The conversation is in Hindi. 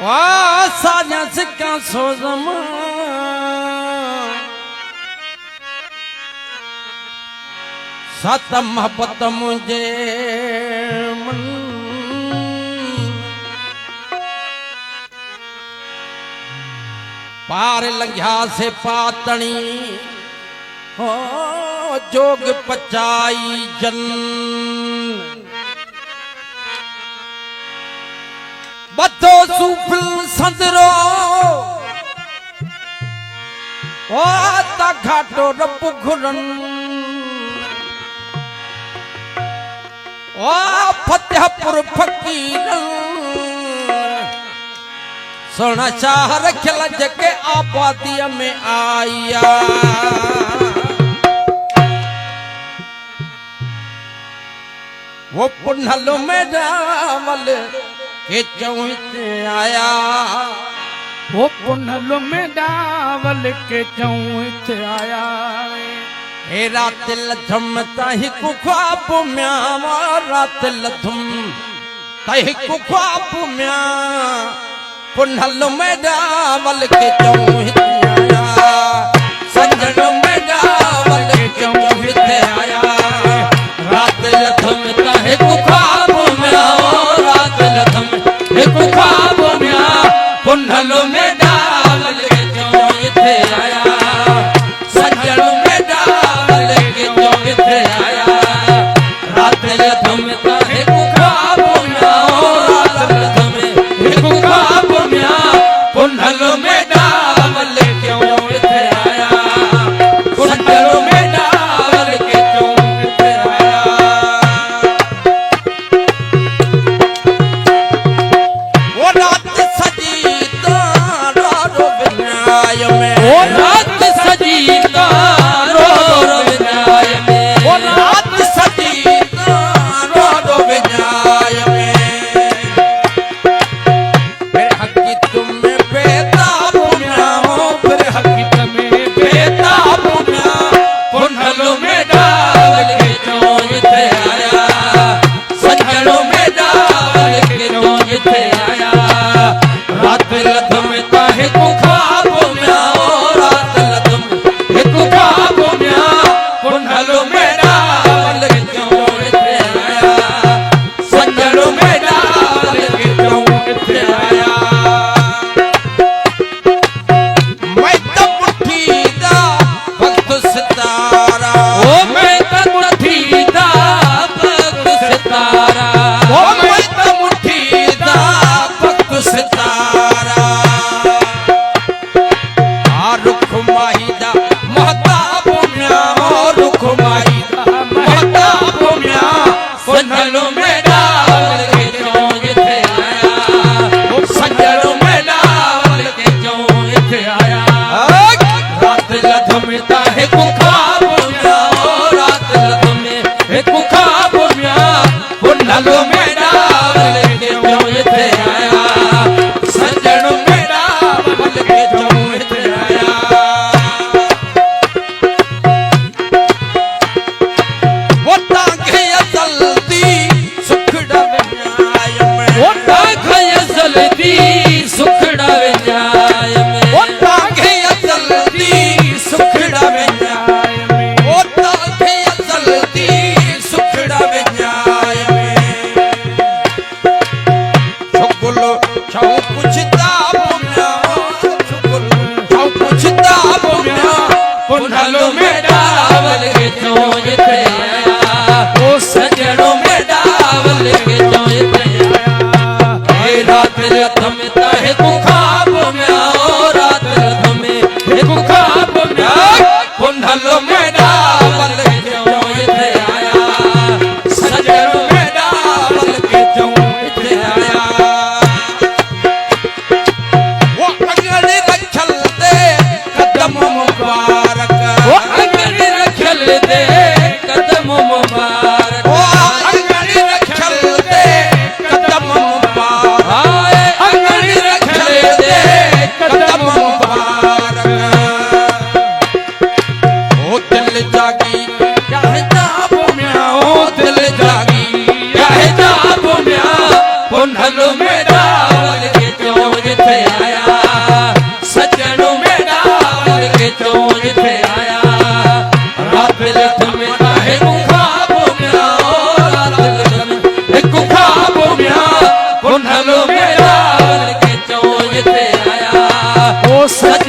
वाह साजा सिक्का सोजम सत मोहब्बत मुझे मन पार लंघ्या से पातणी हो जोग पचाई जन बतो सूफल संदरो ओ ता घाटो रब घुरन ओ फतेहपुर फकीर सोना चाह रखल जके आबादी में आया वो पुनहलो में रावल के चौथ आया वो पुनहलो में डावल के चौथ आया हे रात लथम ताहि कुख्वाब म्या रात लथम ताहि कुख्वाब म्या पुनहलो में डावल के चौथ आया संजनो में डावल के चौथ आया रात लथम ताहि कुख्वाब म्या रात लथम एक ख्वाब म्या पुनहलो में डावल के चौथ आया संजनो में डावल के चौथ आया रात लथम ताहि कुख्वाब म्या रात लथम एक ख्वाब म्या पुनहलो में डावल के चौथ आया संजनो में डावल के चौथ आया वो रात सजी तारो विनाय में वो रात सजी तारो विनाय में वो रात सजी तारो विनाय में फिर हकी तुम्हें बेताब म्या हो फिर हकी तुम्हें बेताब म्या पुनहलो में डावल के चौथ आया संजनो में डावल के चौथ आया रात लथम ताहि कुख्वाब म्या रात लथम एक ख्वाब म्या पुनहलो में डावल के चौथ आया संजनो में डावल के चौथ आया मैं तो मुट्ठी दा वक्त सितारा ओ मैं तो मुट्ठी दा वक्त सितारा ओ मैं तो मुट्ठी दा वक्त सितारा आ रुख माहिदा महताब म्या रुख माहिदा महताब म्या पुनहलो में डावल के चौथ आया संजनो में डावल के चौथ आया रात लथम ताहि कुख्वाब म्या रात लथम एक ख्वाब म्या पुनहलो में डावल के चौथ आया संजनो में डावल के चौथ आया वो तांगे जल्दी सुखड़ा विनाय में वो तांगे जल्दी सुखड़ा विनाय में वो तांगे जल्दी सुखड़ा विनाय में वो तांगे जल्दी सुखड़ा विनाय में छुगलो छौ पुछता म्या छुगलो छौ पुछता म्या पुनहलो में डावल के चौथ आया ओ संजनो में डावल के चौथ आया हे रात लथम ताहि कुख्वाब म्या रात लथम एक ख्वाब म्या पुनहलो में डावल के चौथ आया संजनो में डावल के चौथ आया वो अंगड़ी रखल दे कदम मुबारक वो अंगड़ी रखल दे कदम मुबारक वो अंगड़ी रखल दे कदम मुबारक अंगड़ी रखल दे कदम मुबारक ओ दिल जागी चाहे जाब म्या ओ दिल जागी चाहे जाब म्या पुनहलो में डावल के चौथ इथे आया ओ सच